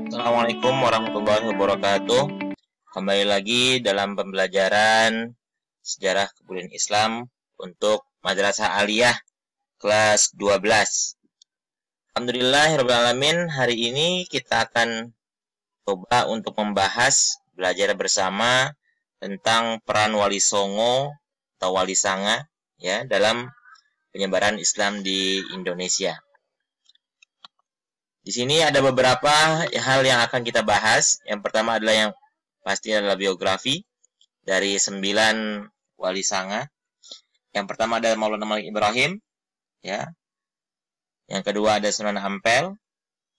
Assalamualaikum warahmatullahi wabarakatuh. Kembali lagi dalam pembelajaran Sejarah Kebudayaan Islam untuk Madrasah Aliyah kelas 12. Alhamdulillahirrahmanirrahim. Hari ini kita akan coba untuk belajar bersama tentang peran Wali Songo atau Wali Sanga ya dalam penyebaran Islam di Indonesia. Di sini ada beberapa hal yang akan kita bahas. Yang pertama adalah yang pasti adalah biografi dari 9 Wali Sanga. Yang pertama adalah Maulana Malik Ibrahim, ya. Yang kedua ada Sunan Ampel,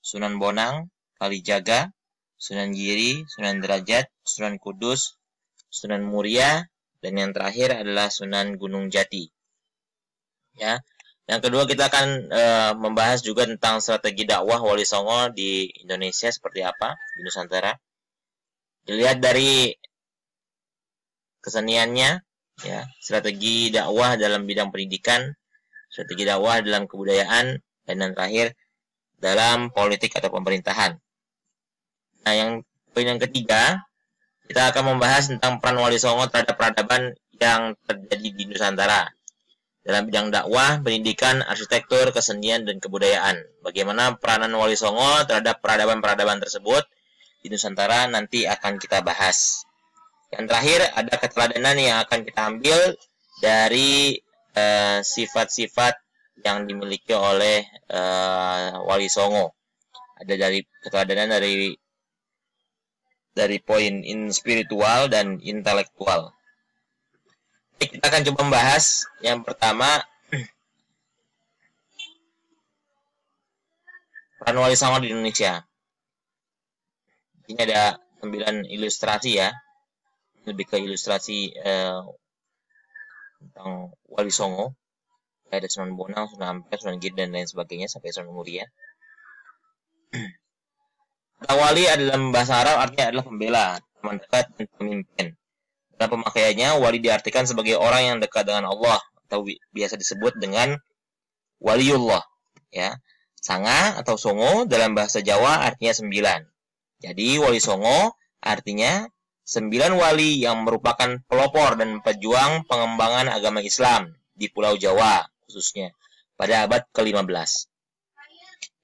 Sunan Bonang, Kalijaga, Sunan Giri, Sunan Derajat, Sunan Kudus, Sunan Muria, dan yang terakhir adalah Sunan Gunung Jati. Ya. Yang kedua kita akan membahas juga tentang strategi dakwah Wali Songo di Indonesia seperti apa di Nusantara. Dilihat dari keseniannya, ya, strategi dakwah dalam bidang pendidikan, strategi dakwah dalam kebudayaan, dan yang terakhir dalam politik atau pemerintahan. Nah, poin yang ketiga kita akan membahas tentang peran Wali Songo terhadap peradaban yang terjadi di Nusantara. Dalam bidang dakwah, pendidikan, arsitektur, kesenian, dan kebudayaan. Bagaimana peranan Wali Songo terhadap peradaban-peradaban tersebut di Nusantara nanti akan kita bahas. Yang terakhir ada keteladanan yang akan kita ambil dari sifat-sifat yang dimiliki oleh Wali Songo. Ada dari keteladanan dari poin spiritual dan intelektual. Kita akan coba membahas yang pertama peran Wali Songo di Indonesia. Ini ada 9 ilustrasi ya, lebih ke ilustrasi tentang Wali Songo. Ada Sunan Bonang, Sunan Ampel, Sunan Giri dan lain sebagainya sampai Sunan Muria. Kata wali adalah bahasa Arab artinya adalah pembela, teman dekat dan pemimpin. Dalam pemakaiannya, wali diartikan sebagai orang yang dekat dengan Allah atau biasa disebut dengan waliullah. Ya, Sanga atau Songo dalam bahasa Jawa artinya 9. Jadi Wali Songo artinya 9 wali yang merupakan pelopor dan pejuang pengembangan agama Islam di Pulau Jawa khususnya pada abad ke-15.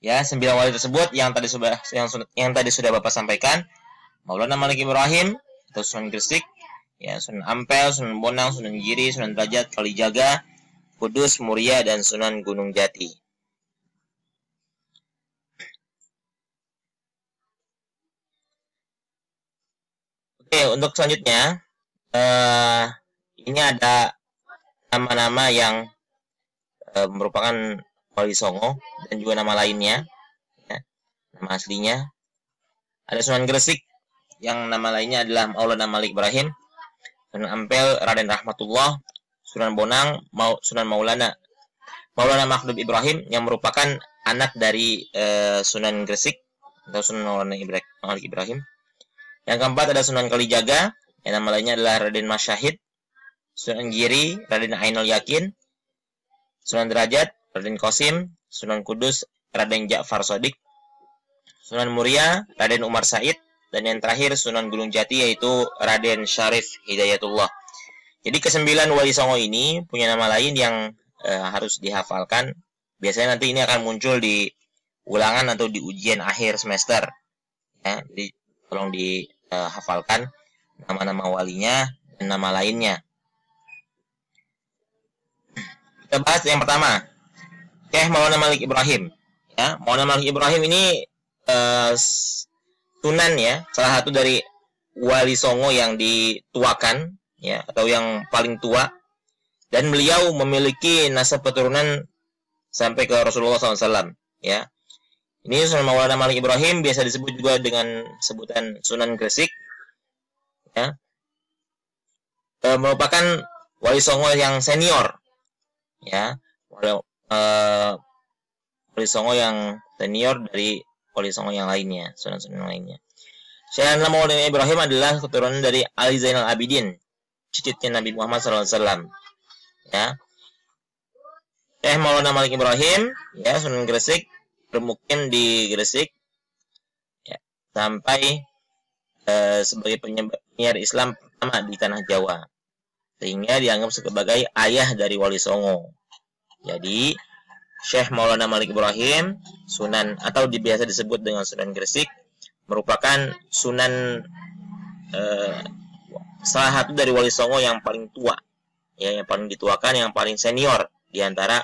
Ya, 9 wali tersebut yang tadi sudah Bapak sampaikan, Maulana Malik Ibrahim atau Sunan Gresik, ya, Sunan Ampel, Sunan Bonang, Sunan Giri, Sunan Derajat, Kalijaga, Kudus, Muria, dan Sunan Gunung Jati. Oke, untuk selanjutnya, ini ada nama-nama yang merupakan Wali Songo dan juga nama lainnya, ya, nama aslinya. Ada Sunan Gresik yang nama lainnya adalah Maulana Malik Ibrahim. Sunan Ampel Raden Rahmatullah, Sunan Bonang Sunan Maulana Makhlub Ibrahim yang merupakan anak dari Sunan Gresik atau Sunan Maulana Malik Ibrahim. Yang keempat ada Sunan Kalijaga yang nama lainnya adalah Raden Masyahid. Sunan Giri Raden Ainul Yakin, Sunan Derajat Raden Qasim, Sunan Kudus Raden Ja'far Shadiq, Sunan Muria Raden Umar Said, dan yang terakhir Sunan Gunung Jati yaitu Raden Syarif Hidayatullah. Jadi ke-9 Wali Songo ini punya nama lain yang harus dihafalkan. Biasanya nanti ini akan muncul di ulangan atau di ujian akhir semester. Ya, jadi tolong dihafalkan nama-nama walinya dan nama lainnya. Kita bahas yang pertama, Syekh Maulana Malik Ibrahim. Ya, Maulana Malik Ibrahim ini Sunan ya, salah satu dari Wali Songo yang dituakan ya, atau yang paling tua, dan beliau memiliki nasab keturunan sampai ke Rasulullah SAW ya. Ini Sunan Maulana Malik Ibrahim biasa disebut juga dengan sebutan Sunan Gresik ya. Merupakan Wali Songo yang senior ya. Wali Songo yang senior dari Wali Songo yang lainnya, Sunan-Sunan lainnya. Syekh Maulana Ibrahim adalah keturunan dari Ali Zainal Abidin, cicitnya Nabi Muhammad SAW. Ya, Syekh Maulana Malik Ibrahim, ya, Sunan Gresik, bermukim di Gresik. Ya. sampai sebagai penyiar Islam pertama di tanah Jawa, sehingga dianggap sebagai ayah dari Wali Songo. Jadi Syekh Maulana Malik Ibrahim Sunan, atau biasa disebut dengan Sunan Gresik, merupakan Sunan salah satu dari Wali Songo yang paling tua, ya, yang paling dituakan, yang paling senior di antara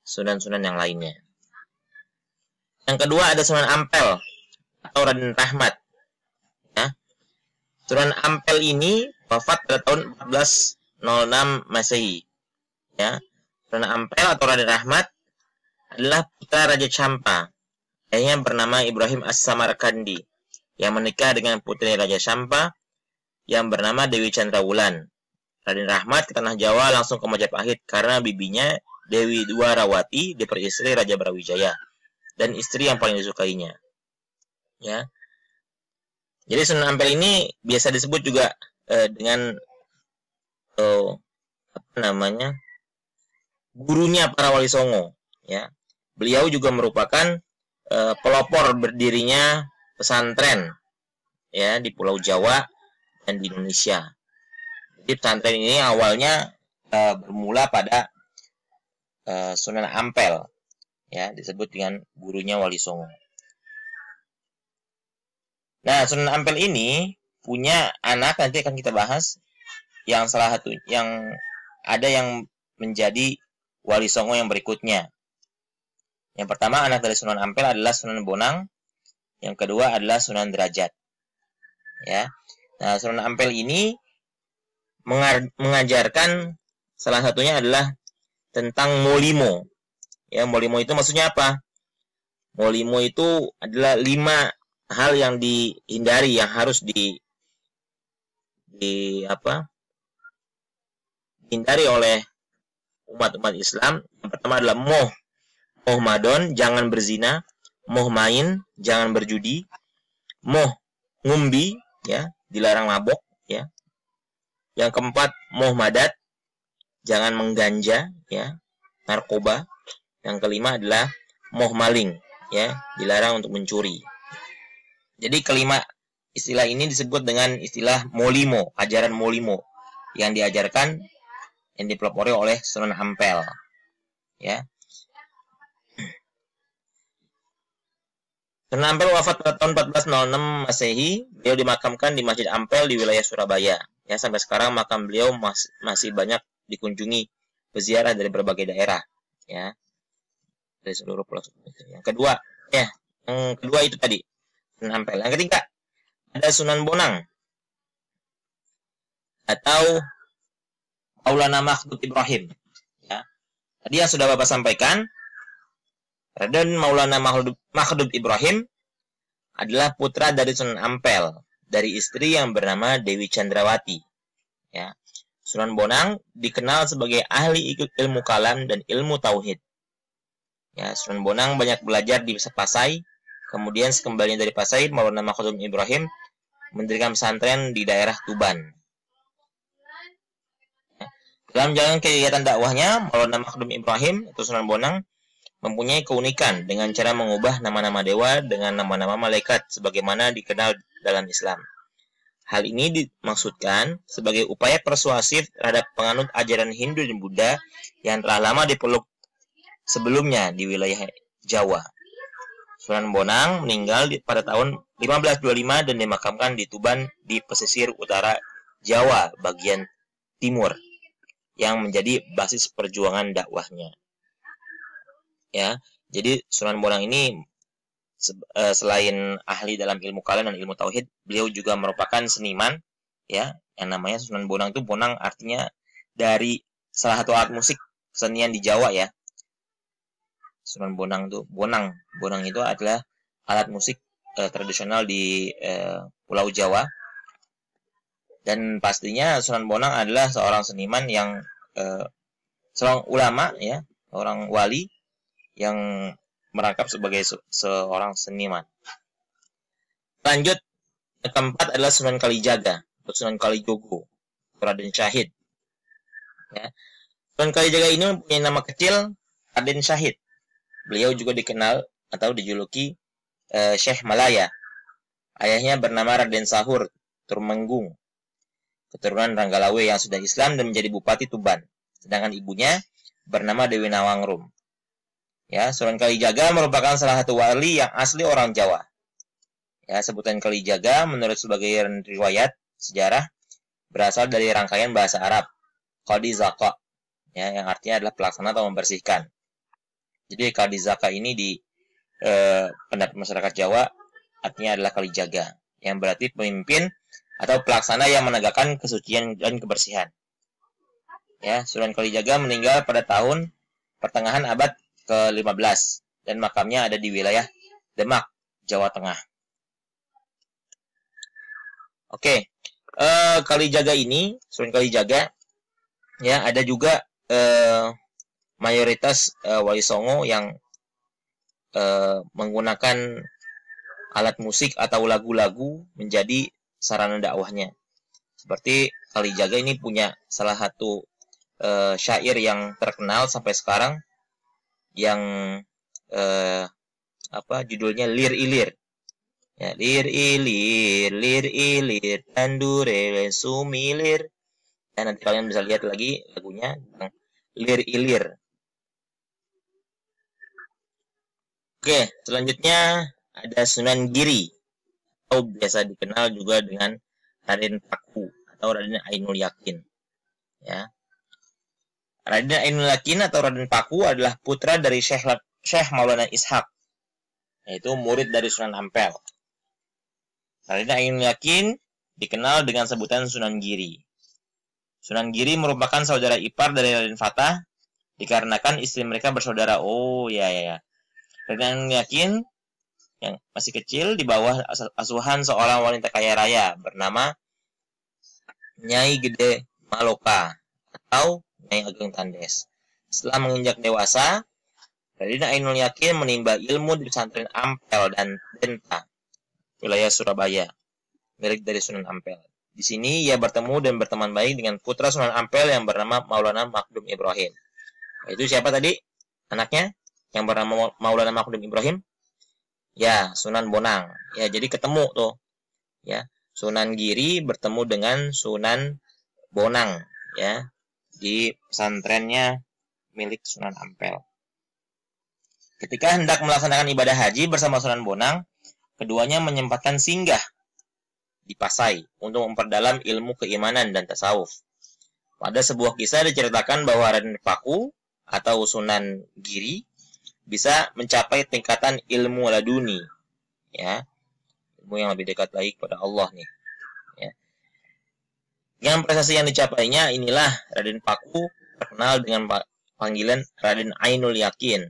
sunan-sunan yang lainnya. Yang kedua ada Sunan Ampel atau Raden Rahmat. Ya. Sunan Ampel ini wafat pada tahun 1406 Masehi. Ya. Sunan Ampel atau Raden Rahmat adalah putra Raja Champa. Ayahnya bernama Ibrahim As-Samarkandi yang menikah dengan putri Raja Champa yang bernama Dewi Chandrawulan. Raden Rahmat ke tanah Jawa langsung ke Majapahit karena bibinya Dewi Dwarawati diperistri Raja Brawijaya dan istri yang paling disukainya. Ya. Jadi Sunan Ampel ini biasa disebut juga dengan gurunya para Wali Songo. Ya. Beliau juga merupakan pelopor berdirinya pesantren, ya, di Pulau Jawa dan di Indonesia. Jadi pesantren ini awalnya bermula pada Sunan Ampel, ya, disebut dengan gurunya Wali Songo. Nah, Sunan Ampel ini punya anak, nanti akan kita bahas, yang salah satu yang ada yang menjadi Wali Songo yang berikutnya. Yang pertama anak dari Sunan Ampel adalah Sunan Bonang, yang kedua adalah Sunan Derajat. Ya. Nah, Sunan Ampel ini mengajarkan, salah satunya adalah tentang molimo. Ya, molimo itu maksudnya apa? Molimo itu adalah 5 hal yang dihindari, yang harus dihindari oleh umat-umat Islam. Yang pertama adalah moh madon, jangan berzina; moh main, jangan berjudi; moh ngumbi, ya, dilarang mabok, ya. Yang keempat, moh madat, jangan mengganja, ya, narkoba. Yang kelima adalah moh maling, ya, dilarang untuk mencuri. Jadi kelima istilah ini disebut dengan istilah molimo, ajaran molimo yang diajarkan, yang dipelopori oleh Sunan Ampel, ya. Sunan Ampel wafat pada tahun 1406 Masehi. Beliau dimakamkan di Masjid Ampel di wilayah Surabaya. Ya, sampai sekarang makam beliau masih banyak dikunjungi peziarah dari berbagai daerah, ya, dari seluruh pelosok. Yang kedua itu tadi Sunan Ampel. Yang ketiga ada Sunan Bonang atau Maulana Makhdum Ibrahim. Ya. Tadi yang sudah Bapak sampaikan, Raden Maulana Makhdum Ibrahim adalah putra dari Sunan Ampel, dari istri yang bernama Dewi Chandrawati. Ya. Sunan Bonang dikenal sebagai ahli ilmu kalam dan ilmu tauhid. Ya, Sunan Bonang banyak belajar di Pasai. Kemudian sekembalinya dari Pasai, Maulana Makhdum Ibrahim mendirikan pesantren di daerah Tuban. Ya. Dalam jalan kegiatan dakwahnya, Maulana Makhdum Ibrahim atau Sunan Bonang mempunyai keunikan dengan cara mengubah nama-nama dewa dengan nama-nama malaikat sebagaimana dikenal dalam Islam. Hal ini dimaksudkan sebagai upaya persuasif terhadap penganut ajaran Hindu dan Buddha yang telah lama dipeluk sebelumnya di wilayah Jawa. Sunan Bonang meninggal pada tahun 1525 dan dimakamkan di Tuban di pesisir utara Jawa bagian timur yang menjadi basis perjuangan dakwahnya. Ya, jadi Sunan Bonang ini selain ahli dalam ilmu kalam dan ilmu tauhid, beliau juga merupakan seniman, ya, yang namanya Sunan Bonang. Itu Bonang artinya dari salah satu alat musik kesenian di Jawa, ya. Sunan Bonang itu Bonang itu adalah alat musik tradisional di Pulau Jawa. Dan pastinya Sunan Bonang adalah seorang seniman yang seorang ulama, ya, seorang wali yang merangkap sebagai seorang seniman. Lanjut, yang keempat adalah Sunan Kalijaga atau Sunan Kalijogo, Raden Syahid. Ya. Sunan Kalijaga ini mempunyai nama kecil Raden Syahid. Beliau juga dikenal atau dijuluki Syekh Malaya Ayahnya bernama Raden Sahur Turmenggung, keturunan Ranggalawe yang sudah Islam dan menjadi Bupati Tuban. Sedangkan ibunya bernama Dewi Nawangrum. Ya, Sunan Kalijaga merupakan salah satu wali yang asli orang Jawa. Ya, sebutan Kalijaga menurut sebagian riwayat sejarah berasal dari rangkaian bahasa Arab Qadi Zaka, ya, yang artinya adalah pelaksana atau membersihkan. Jadi Qadi Zaka ini di pendapat masyarakat Jawa artinya adalah Kalijaga, yang berarti pemimpin atau pelaksana yang menegakkan kesucian dan kebersihan. Ya, Sunan Kalijaga meninggal pada tahun pertengahan abad ke-15 dan makamnya ada di wilayah Demak, Jawa Tengah. Oke, Kalijaga ini, Sunan Kalijaga, ya, ada juga mayoritas Wali Songo yang menggunakan alat musik atau lagu-lagu menjadi sarana dakwahnya. Seperti Kalijaga ini punya salah satu syair yang terkenal sampai sekarang yang judulnya Lir Ilir. Ya, lir ilir, tandure sumilir. Dan nanti kalian bisa lihat lagi lagunya tentang Lir Ilir. Oke, selanjutnya ada Sunan Giri, atau biasa dikenal juga dengan Raden Paku atau Raden Ainul Yakin. Ya. Raden Ainul Yakin atau Raden Paku adalah putra dari Syekh Maulana Ishaq, yaitu murid dari Sunan Ampel. Raden Ainul Yakin dikenal dengan sebutan Sunan Giri. Sunan Giri merupakan saudara ipar dari Raden Fatah, dikarenakan istri mereka bersaudara. Oh, ya. Raden Ainul Yakin yang masih kecil di bawah asuhan seorang wanita kaya raya bernama Nyai Gede Maloka atau Nyai Ageng Tandes. Setelah menginjak dewasa, Raden Ainul Yakin menimba ilmu di pesantren Ampel dan Denta, wilayah Surabaya, milik dari Sunan Ampel. Di sini ia bertemu dan berteman baik dengan putra Sunan Ampel yang bernama Maulana Makdum Ibrahim. Itu siapa tadi? Anaknya yang bernama Maulana Makdum Ibrahim? Ya, Sunan Bonang. Ya, jadi ketemu tuh. Ya, Sunan Giri bertemu dengan Sunan Bonang, ya, di pesantrennya milik Sunan Ampel. Ketika hendak melaksanakan ibadah haji bersama Sunan Bonang, keduanya menyempatkan singgah di Pasai untuk memperdalam ilmu keimanan dan tasawuf. Pada sebuah kisah diceritakan bahwa Raden Paku atau Sunan Giri bisa mencapai tingkatan ilmu laduni, ya, ilmu yang lebih dekat lagi kepada Allah nih. Ya. Dengan prestasi yang dicapainya, inilah Raden Paku terkenal dengan panggilan Raden Ainul Yakin.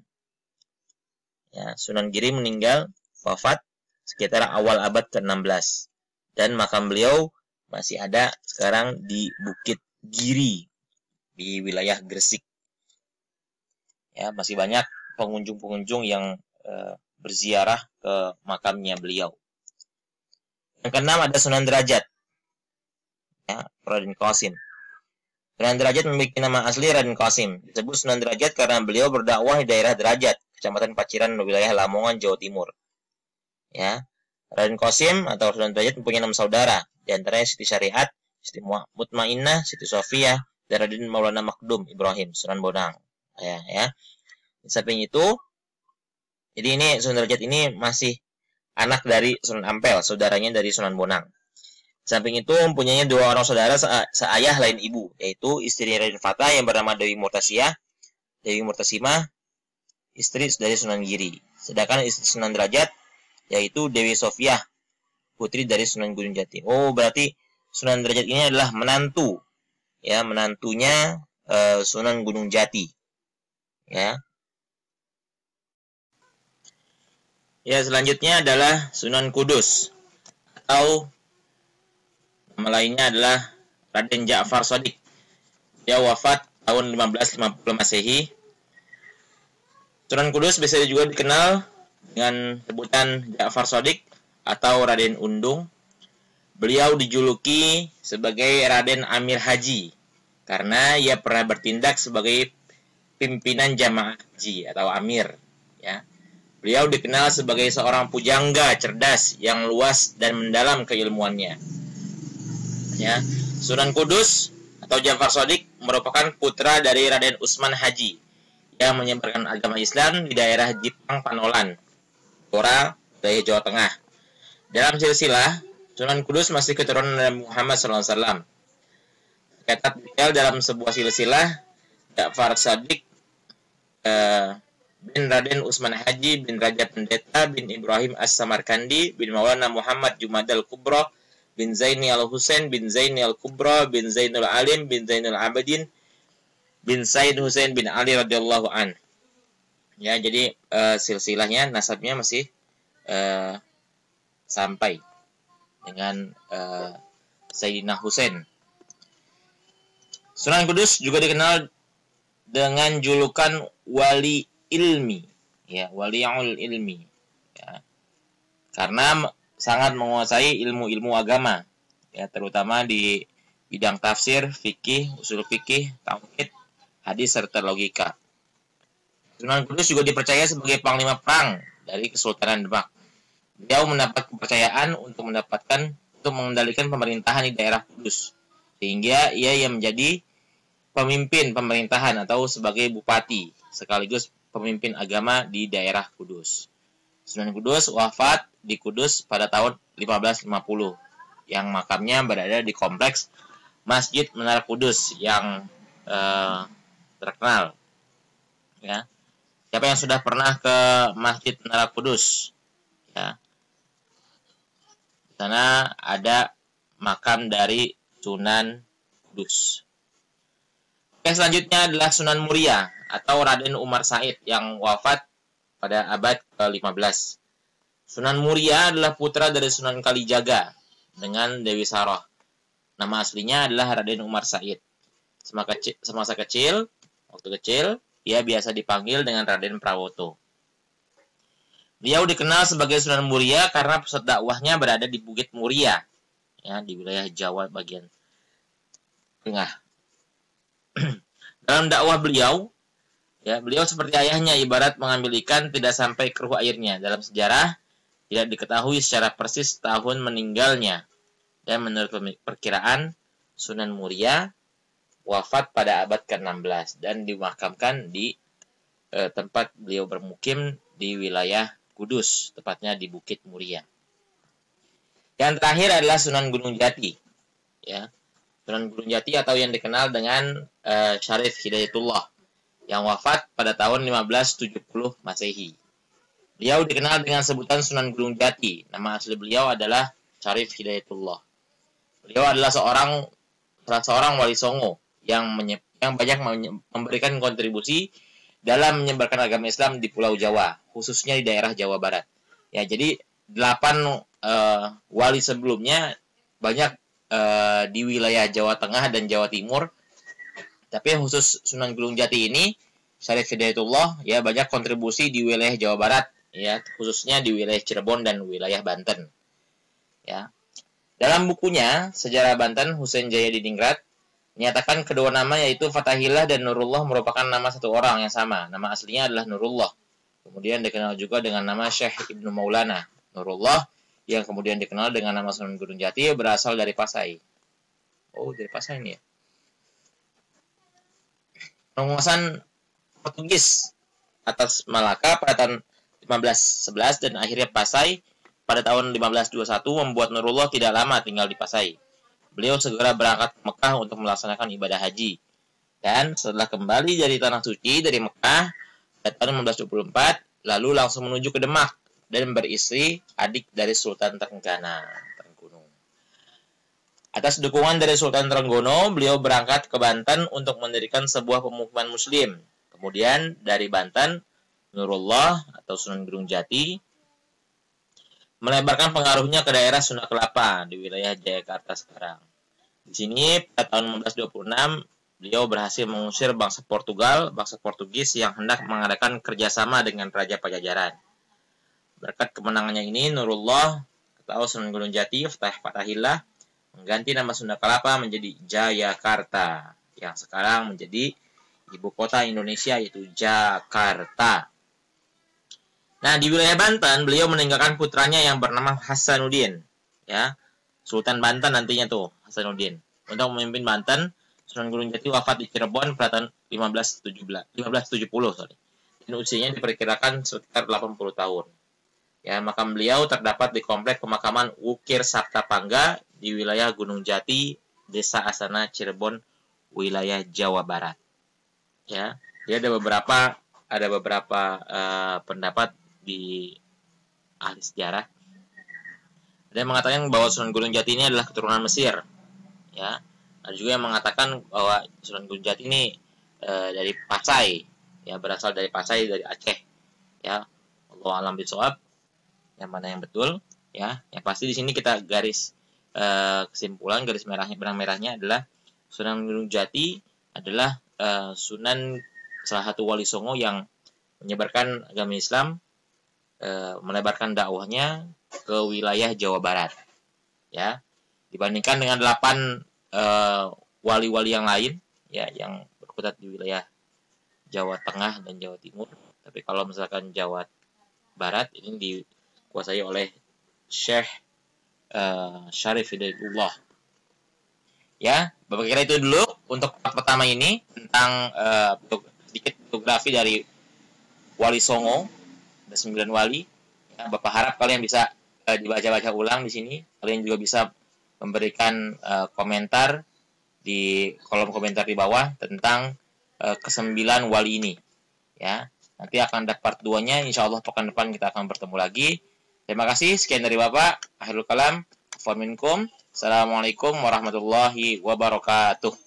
Ya, Sunan Giri meninggal wafat sekitar awal abad ke-16 dan makam beliau masih ada sekarang di Bukit Giri di wilayah Gresik. Ya, masih banyak pengunjung-pengunjung yang berziarah ke makamnya beliau. Yang keenam ada Sunan Derajat, ya, Raden Qasim. Sunan Derajat memiliki nama asli Raden Qasim. Disebut Sunan Derajat karena beliau berdakwah di daerah Derajat, Kecamatan Paciran, wilayah Lamongan, Jawa Timur. Ya, Raden Qasim atau Sunan Derajat mempunyai 6 saudara, di antaranya Siti Syariat, Siti Mutmainnah, Siti Sofiyah, dan Raden Maulana Makdum Ibrahim, Sunan Bonang. Ya. Di samping itu, jadi ini Sunan Derajat ini masih anak dari Sunan Ampel, saudaranya dari Sunan Bonang. Di samping itu mempunyai 2 orang saudara seayah lain ibu, yaitu istri Raden Fatah yang bernama Dewi Murtasimah, istri dari Sunan Giri. Sedangkan istri Sunan Derajat yaitu Dewi Sofiyah, putri dari Sunan Gunung Jati. Oh, berarti Sunan Derajat ini adalah menantu, ya, menantunya Sunan Gunung Jati. Ya. Ya, selanjutnya adalah Sunan Kudus atau nama lainnya adalah Raden Ja'far Shadiq. Dia wafat tahun 1550 Masehi. Sunan Kudus biasa juga dikenal dengan sebutan Ja'far Shadiq atau Raden Undung. Beliau dijuluki sebagai Raden Amir Haji karena ia pernah bertindak sebagai pimpinan jamaah haji atau amir, ya. Beliau dikenal sebagai seorang pujangga cerdas yang luas dan mendalam keilmuannya. Ya, Sunan Kudus atau Ja'far Shadiq merupakan putra dari Raden Usman Haji yang menyebarkan agama Islam di daerah Jipang Panolan, Blora, Jawa Tengah. Dalam silsilah, Sunan Kudus masih keturunan Nabi Muhammad SAW. Tercatat detail dalam sebuah silsilah, Ja'far Shadiq bin Raden Usman Haji bin Raja Pendeta bin Ibrahim As-Samarkandi bin Maulana Muhammad Jumadal Kubro bin Zaini Al-Husain bin Zaini Al-Kubra bin Zainul Alim bin Zainul Abidin bin Said Husain bin Ali radhiyallahu an. Ya, jadi silsilahnya, nasabnya masih sampai dengan Sayyidina Husain. Sunan Kudus juga dikenal dengan julukan wali ilmi, ya, waliul ilmi, ya, karena sangat menguasai ilmu-ilmu agama, ya, terutama di bidang tafsir, fikih, usul fikih, tauhid, hadis serta logika. Sunan Kudus juga dipercaya sebagai panglima perang dari Kesultanan Demak. Beliau mendapat kepercayaan untuk mengendalikan pemerintahan di daerah Kudus, sehingga ia yang menjadi pemimpin pemerintahan atau sebagai bupati sekaligus pemimpin agama di daerah Kudus. Sunan Kudus wafat di Kudus pada tahun 1550, yang makamnya berada di kompleks Masjid Menara Kudus yang terkenal. Ya, siapa yang sudah pernah ke Masjid Menara Kudus? Ya, di sana ada makam dari Sunan Kudus. Oke, selanjutnya adalah Sunan Muria atau Raden Umar Said yang wafat pada abad ke-15. Sunan Muria adalah putra dari Sunan Kalijaga dengan Dewi Saroh. Nama aslinya adalah Raden Umar Said. Semasa kecil, ia biasa dipanggil dengan Raden Prawoto. Beliau dikenal sebagai Sunan Muria karena pusat dakwahnya berada di Bukit Muria, ya, di wilayah Jawa bagian tengah. Dalam dakwah beliau, ya, beliau seperti ayahnya, ibarat mengambil ikan tidak sampai keruh airnya. Dalam sejarah tidak diketahui secara persis tahun meninggalnya, dan menurut perkiraan Sunan Muria wafat pada abad ke-16 dan dimakamkan di tempat beliau bermukim di wilayah Kudus, tepatnya di Bukit Muria. Yang terakhir adalah Sunan Gunung Jati, ya. Sunan Gunung Jati atau yang dikenal dengan Syarif Hidayatullah yang wafat pada tahun 1570 Masehi. Beliau dikenal dengan sebutan Sunan Gunung Jati. Nama asli beliau adalah Syarif Hidayatullah. Beliau adalah salah seorang wali songo yang banyak memberikan kontribusi dalam menyebarkan agama Islam di Pulau Jawa, khususnya di daerah Jawa Barat. Ya, jadi 8 wali sebelumnya banyak di wilayah Jawa Tengah dan Jawa Timur, tapi khusus Sunan Gunung Jati ini, Syarif Hidayatullah, ya, banyak kontribusi di wilayah Jawa Barat, ya, khususnya di wilayah Cirebon dan wilayah Banten. Ya. Dalam bukunya Sejarah Banten, Husain Jaya Diningrat menyatakan kedua nama yaitu Fatahillah dan Nurullah merupakan nama satu orang yang sama. Nama aslinya adalah Nurullah. Kemudian dikenal juga dengan nama Syekh Ibnu Maulana. Nurullah yang kemudian dikenal dengan nama Sunan Gunung Jati berasal dari Pasai. Oh, dari Pasai ini ya. Penguasaan Portugis atas Malaka pada tahun 1511 dan akhirnya Pasai pada tahun 1521 membuat Nurullah tidak lama tinggal di Pasai. Beliau segera berangkat ke Mekah untuk melaksanakan ibadah haji. Dan setelah kembali dari Tanah Suci dari Mekah pada tahun 1524, lalu langsung menuju ke Demak dan beristri adik dari Sultan Trenggana. Atas dukungan dari Sultan Trenggono, beliau berangkat ke Banten untuk mendirikan sebuah pemukiman Muslim. Kemudian dari Banten, Nurullah atau Sunan Gunung Jati melebarkan pengaruhnya ke daerah Sunda Kelapa di wilayah Jayakarta sekarang. Di sini pada tahun 1526 beliau berhasil mengusir bangsa Portugis yang hendak mengadakan kerjasama dengan Raja Pajajaran. Berkat kemenangannya ini, Nurullah atau Sunan Gunung Jati Fatahillah mengganti nama Sunda Kelapa menjadi Jayakarta, yang sekarang menjadi ibu kota Indonesia, yaitu Jakarta. Nah, di wilayah Banten beliau meninggalkan putranya yang bernama Hasanuddin, ya. Sultan Banten nantinya tuh Hasanuddin. Untuk memimpin Banten, Sunan Gunung Jati wafat di Cirebon pada tahun 1570, sorry. Dan usianya diperkirakan sekitar 80 tahun. Ya, makam beliau terdapat di komplek pemakaman Wukir Sabta Pangga di wilayah Gunung Jati, Desa Asana, Cirebon, wilayah Jawa Barat. Ya, dia ada beberapa pendapat di ahli sejarah. Ada yang mengatakan bahwa Sunan Gunung Jati ini adalah keturunan Mesir. Ya, ada juga yang mengatakan bahwa Sunan Gunung Jati ini dari Pasai, ya, berasal dari Pasai, dari Aceh. Ya, Allah alam bisawab, yang mana yang betul, ya. Yang pasti di sini kita garis kesimpulan, garis merahnya, benang merahnya adalah Sunan Gunung Jati adalah Sunan, salah satu wali songo yang menyebarkan agama Islam, melebarkan dakwahnya ke wilayah Jawa Barat, ya, dibandingkan dengan 8 wali-wali yang lain, ya, yang berkutat di wilayah Jawa Tengah dan Jawa Timur. Tapi kalau misalkan Jawa Barat ini dikuasai oleh Syekh Syarif Hidayatullah. Ya, Bapak kira itu dulu untuk part pertama ini tentang sedikit biografi dari Wali Songo, ada 9 wali. Ya, Bapak harap kalian bisa dibaca-baca ulang di sini. Kalian juga bisa memberikan komentar di kolom komentar di bawah tentang ke-9 wali ini. Ya, nanti akan ada part 2-nya. Insya Allah pekan depan kita akan bertemu lagi. Terima kasih. Sekian dari Bapak. Akhirul kalam. Assalamualaikum warahmatullahi wabarakatuh.